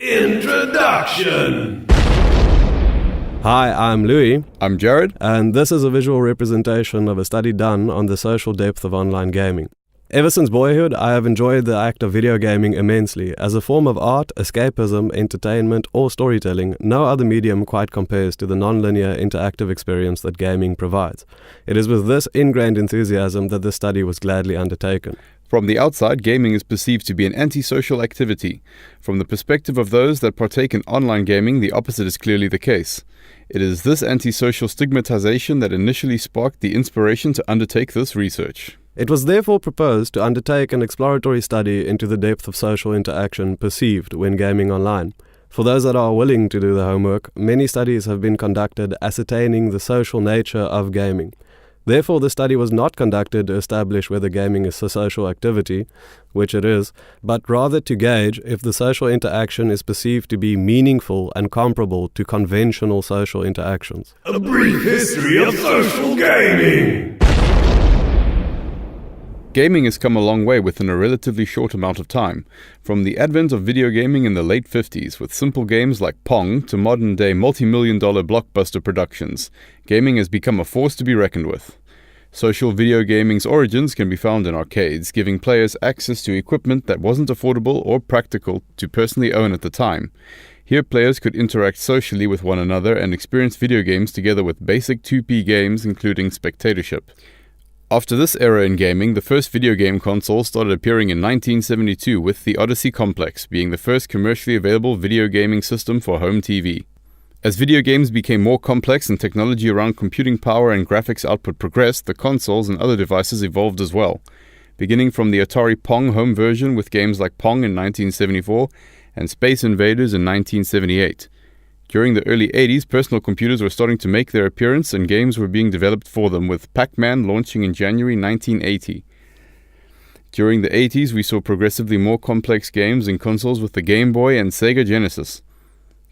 Introduction. Hi, I'm Louis. I'm Jared. And this is a visual representation of a study done on the social depth of online gaming. Ever since boyhood, I have enjoyed the act of video gaming immensely. As a form of art, escapism, entertainment, or storytelling, no other medium quite compares to the non-linear interactive experience that gaming provides. It is with this ingrained enthusiasm that this study was gladly undertaken. From the outside, gaming is perceived to be an antisocial activity. From the perspective of those that partake in online gaming, the opposite is clearly the case. It is this antisocial stigmatization that initially sparked the inspiration to undertake this research. It was therefore proposed to undertake an exploratory study into the depth of social interaction perceived when gaming online. For those that are willing to do the homework, many studies have been conducted ascertaining the social nature of gaming. Therefore, the study was not conducted to establish whether gaming is a social activity, which it is, but rather to gauge if the social interaction is perceived to be meaningful and comparable to conventional social interactions. A brief history of social gaming. Gaming has come a long way within a relatively short amount of time. From the advent of video gaming in the late 50s, with simple games like Pong, to modern-day multi-million-dollar blockbuster productions, gaming has become a force to be reckoned with. Social video gaming's origins can be found in arcades, giving players access to equipment that wasn't affordable or practical to personally own at the time. Here, players could interact socially with one another and experience video games together with basic 2P games, including spectatorship. After this era in gaming, the first video game console started appearing in 1972 with the Odyssey Complex being the first commercially available video gaming system for home TV. As video games became more complex and technology around computing power and graphics output progressed, the consoles and other devices evolved as well. Beginning from the Atari Pong home version with games like Pong in 1974 and Space Invaders in 1978. During the early 80s, personal computers were starting to make their appearance and games were being developed for them, with Pac-Man launching in January 1980. During the 80s, we saw progressively more complex games in consoles with the Game Boy and Sega Genesis.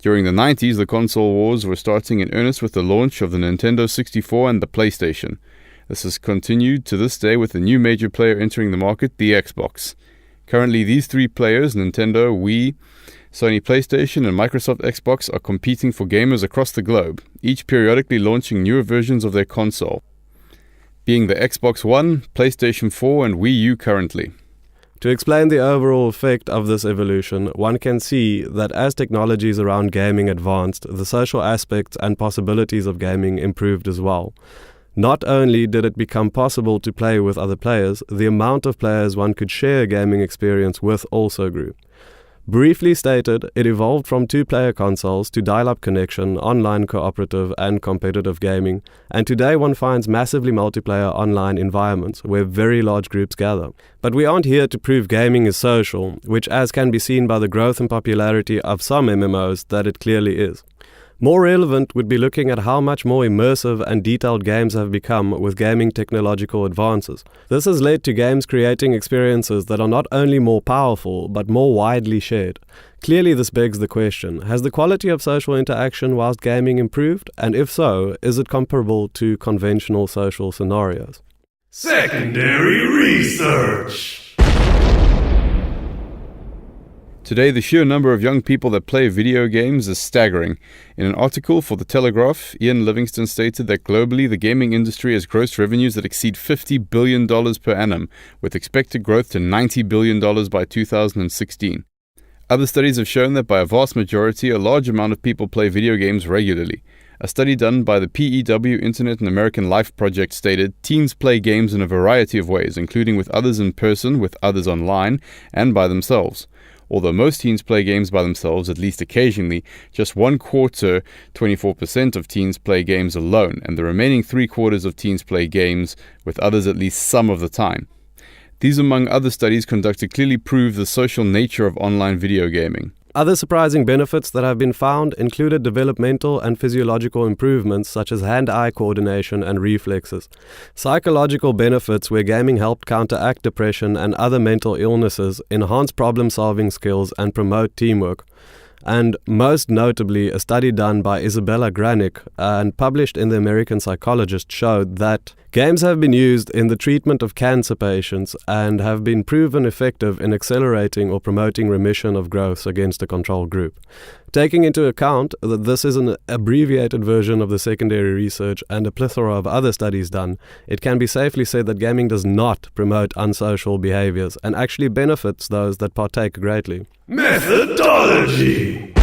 During the 90s, the console wars were starting in earnest with the launch of the Nintendo 64 and the PlayStation. This has continued to this day with a new major player entering the market, the Xbox. Currently, these three players, Nintendo, Wii, Sony PlayStation and Microsoft Xbox, are competing for gamers across the globe, each periodically launching newer versions of their console, being the Xbox One, PlayStation 4 and Wii U currently. To explain the overall effect of this evolution, one can see that as technologies around gaming advanced, the social aspects and possibilities of gaming improved as well. Not only did it become possible to play with other players, the amount of players one could share a gaming experience with also grew. Briefly stated, it evolved from two-player consoles to dial-up connection, online cooperative and competitive gaming, and today one finds massively multiplayer online environments where very large groups gather. But we aren't here to prove gaming is social, which, as can be seen by the growth and popularity of some MMOs, that it clearly is. More relevant would be looking at how much more immersive and detailed games have become with gaming technological advances. This has led to games creating experiences that are not only more powerful, but more widely shared. Clearly, this begs the question, has the quality of social interaction whilst gaming improved? And if so, is it comparable to conventional social scenarios? Secondary research. Today, the sheer number of young people that play video games is staggering. In an article for The Telegraph, Ian Livingston stated that globally the gaming industry has gross revenues that exceed $50 billion per annum, with expected growth to $90 billion by 2016. Other studies have shown that by a vast majority, a large amount of people play video games regularly. A study done by the PEW Internet and American Life Project stated teens play games in a variety of ways, including with others in person, with others online, and by themselves. Although most teens play games by themselves, at least occasionally, just 1/4, 24% of teens play games alone, and the remaining 3/4 of teens play games with others at least some of the time. These, among other studies conducted, clearly prove the social nature of online video gaming. Other surprising benefits that have been found included developmental and physiological improvements such as hand-eye coordination and reflexes. Psychological benefits where gaming helped counteract depression and other mental illnesses, enhance problem-solving skills and promote teamwork. and most notably a study done by Isabella Granick and published in the American Psychologist showed that games have been used in the treatment of cancer patients and have been proven effective in accelerating or promoting remission of growths against a control group. Taking into account that this is an abbreviated version of the secondary research and a plethora of other studies done, it can be safely said that gaming does not promote unsocial behaviors and actually benefits those that partake greatly. Methodology.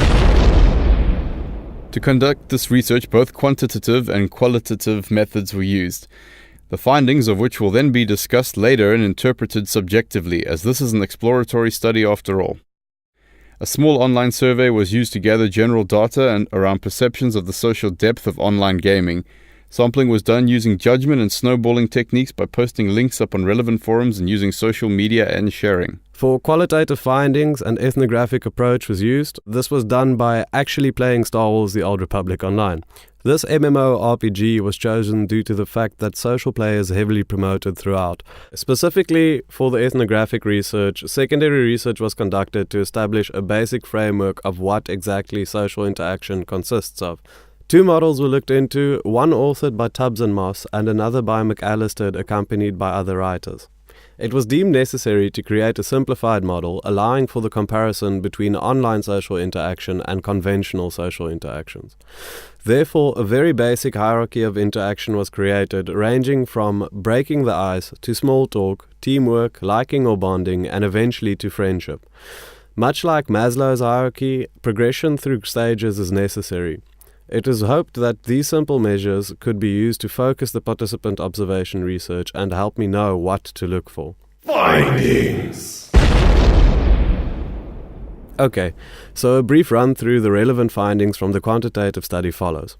To conduct this research, both quantitative and qualitative methods were used, the findings of which will then be discussed later and interpreted subjectively, as this is an exploratory study after all. A small online survey was used to gather general data and around perceptions of the social depth of online gaming. Sampling was done using judgment and snowballing techniques by posting links up on relevant forums and using social media and sharing. For qualitative findings, an ethnographic approach was used. This was done by actually playing Star Wars: The Old Republic online. This MMORPG was chosen due to the fact that social play is heavily promoted throughout. Specifically for the ethnographic research, secondary research was conducted to establish a basic framework of what exactly social interaction consists of. 2 models were looked into, one authored by Tubbs and Moss and another by McAllister, accompanied by other writers. It was deemed necessary to create a simplified model, allowing for the comparison between online social interaction and conventional social interactions. Therefore, a very basic hierarchy of interaction was created, ranging from breaking the ice to small talk, teamwork, liking or bonding, and eventually to friendship. Much like Maslow's hierarchy, progression through stages is necessary. It is hoped that these simple measures could be used to focus the participant observation research and help me know what to look for. Findings. Okay, so a brief run through the relevant findings from the quantitative study follows.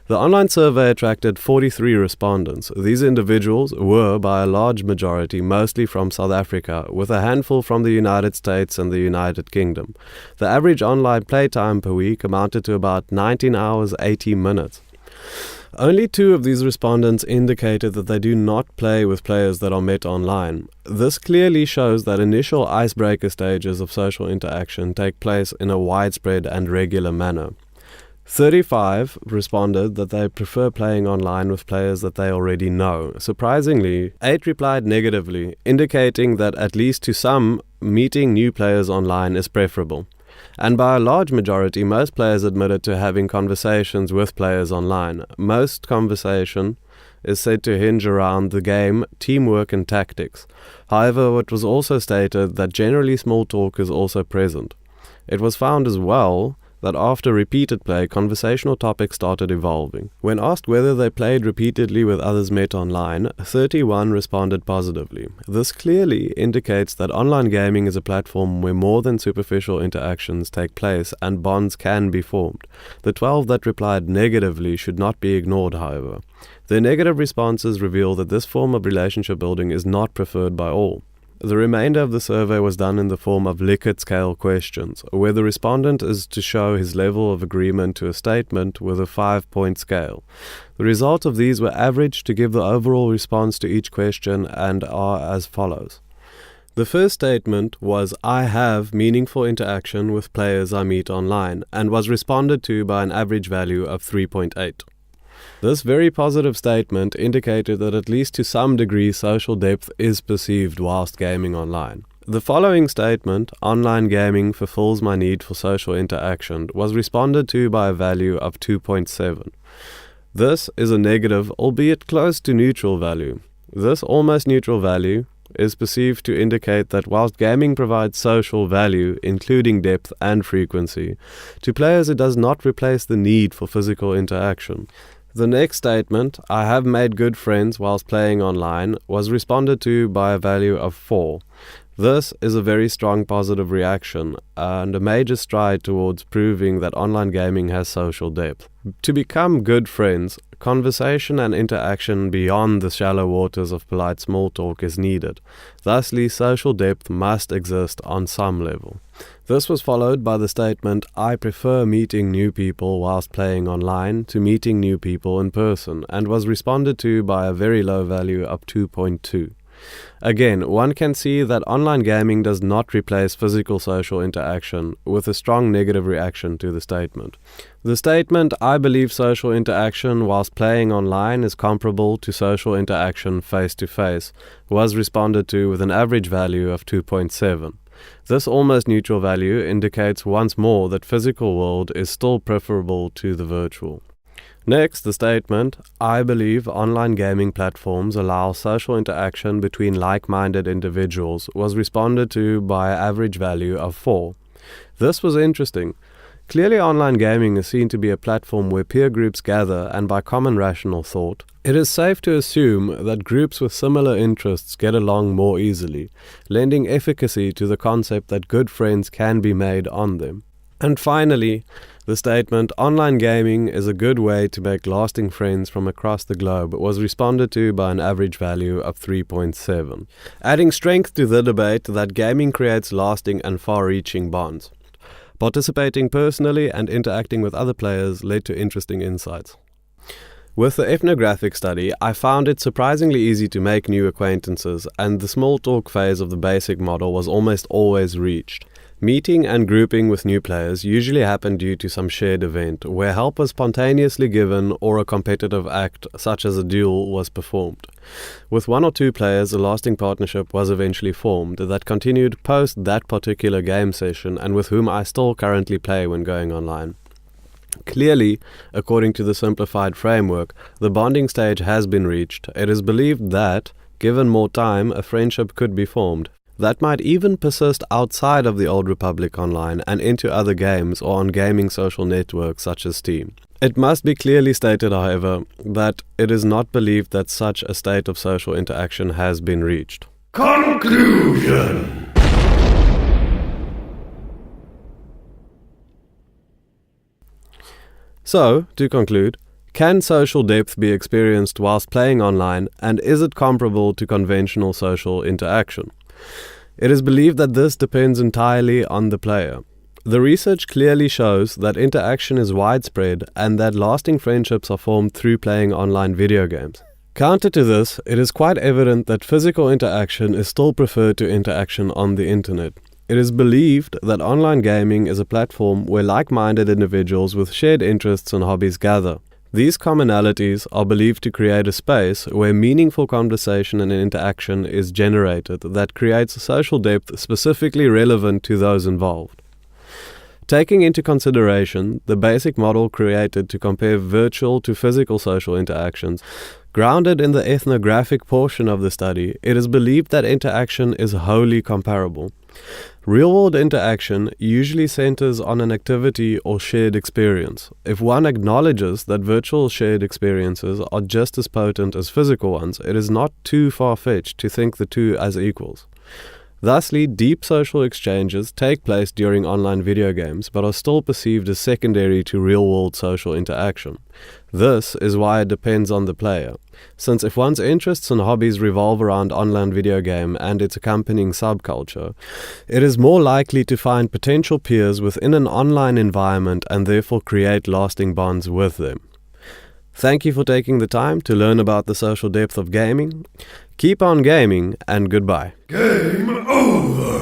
The online survey attracted 43 respondents. These individuals were, by a large majority, mostly from South Africa, with a handful from the United States and the United Kingdom. The average online playtime per week amounted to about 19 hours, 80 minutes. Only 2 of these respondents indicated that they do not play with players that are met online. This clearly shows that initial icebreaker stages of social interaction take place in a widespread and regular manner. 35 responded that they prefer playing online with players that they already know. Surprisingly, 8 replied negatively, indicating that at least to some, meeting new players online is preferable. And by a large majority, most players admitted to having conversations with players online. Most conversation is said to hinge around the game, teamwork and tactics. However, it was also stated that generally small talk is also present. It was found as well that after repeated play, conversational topics started evolving. When asked whether they played repeatedly with others met online, 31 responded positively. This clearly indicates that online gaming is a platform where more than superficial interactions take place and bonds can be formed. The 12 that replied negatively should not be ignored, however. Their negative responses reveal that this form of relationship building is not preferred by all. The remainder of the survey was done in the form of Likert scale questions, where the respondent is to show his level of agreement to a statement with a 5-point scale. The results of these were averaged to give the overall response to each question and are as follows. The first statement was, "I have meaningful interaction with players I meet online," and was responded to by an average value of 3.8. This very positive statement indicated that at least to some degree social depth is perceived whilst gaming online. The following statement, "Online gaming fulfills my need for social interaction," was responded to by a value of 2.7. This is a negative, albeit close to neutral value. This almost neutral value is perceived to indicate that whilst gaming provides social value, including depth and frequency, to players it does not replace the need for physical interaction. The next statement, "I have made good friends whilst playing online," was responded to by a value of 4. This is a very strong positive reaction and a major stride towards proving that online gaming has social depth. To become good friends, conversation and interaction beyond the shallow waters of polite small talk is needed. Thusly, social depth must exist on some level. This was followed by the statement, "I prefer meeting new people whilst playing online to meeting new people in person," and was responded to by a very low value of 2.2. Again, one can see that online gaming does not replace physical social interaction, with a strong negative reaction to the statement. The statement, "I believe social interaction whilst playing online is comparable to social interaction face-to-face," was responded to with an average value of 2.7. This almost neutral value indicates once more that physical world is still preferable to the virtual. Next, the statement, "I believe online gaming platforms allow social interaction between like-minded individuals," was responded to by an average value of 4. This was interesting. Clearly, online gaming is seen to be a platform where peer groups gather, and by common rational thought, it is safe to assume that groups with similar interests get along more easily, lending efficacy to the concept that good friends can be made on them. And finally, the statement, "Online gaming is a good way to make lasting friends from across the globe," was responded to by an average value of 3.7, adding strength to the debate that gaming creates lasting and far-reaching bonds. Participating personally and interacting with other players led to interesting insights. With the ethnographic study, I found it surprisingly easy to make new acquaintances, and the small talk phase of the basic model was almost always reached. Meeting and grouping with new players usually happened due to some shared event, where help was spontaneously given or a competitive act, such as a duel, was performed. With one or two players, a lasting partnership was eventually formed that continued post that particular game session, and with whom I still currently play when going online. Clearly, according to the simplified framework, the bonding stage has been reached. It is believed that, given more time, a friendship could be formed that might even persist outside of the Old Republic Online and into other games or on gaming social networks such as Steam. It must be clearly stated, however, that it is not believed that such a state of social interaction has been reached. Conclusion. So, to conclude, can social depth be experienced whilst playing online, and is it comparable to conventional social interaction? It is believed that this depends entirely on the player. The research clearly shows that interaction is widespread and that lasting friendships are formed through playing online video games. Counter to this, it is quite evident that physical interaction is still preferred to interaction on the internet. It is believed that online gaming is a platform where like-minded individuals with shared interests and hobbies gather. These commonalities are believed to create a space where meaningful conversation and interaction is generated that creates social depth specifically relevant to those involved. Taking into consideration the basic model created to compare virtual to physical social interactions, grounded in the ethnographic portion of the study, it is believed that interaction is wholly comparable. Real-world interaction usually centers on an activity or shared experience. If one acknowledges that virtual shared experiences are just as potent as physical ones, it is not too far-fetched to think the two as equals. Thusly, deep social exchanges take place during online video games, but are still perceived as secondary to real-world social interaction. This is why it depends on the player, since if one's interests and hobbies revolve around online video game and its accompanying subculture, it is more likely to find potential peers within an online environment and therefore create lasting bonds with them. Thank you for taking the time to learn about the social depth of gaming. Keep on gaming, and goodbye. Game over.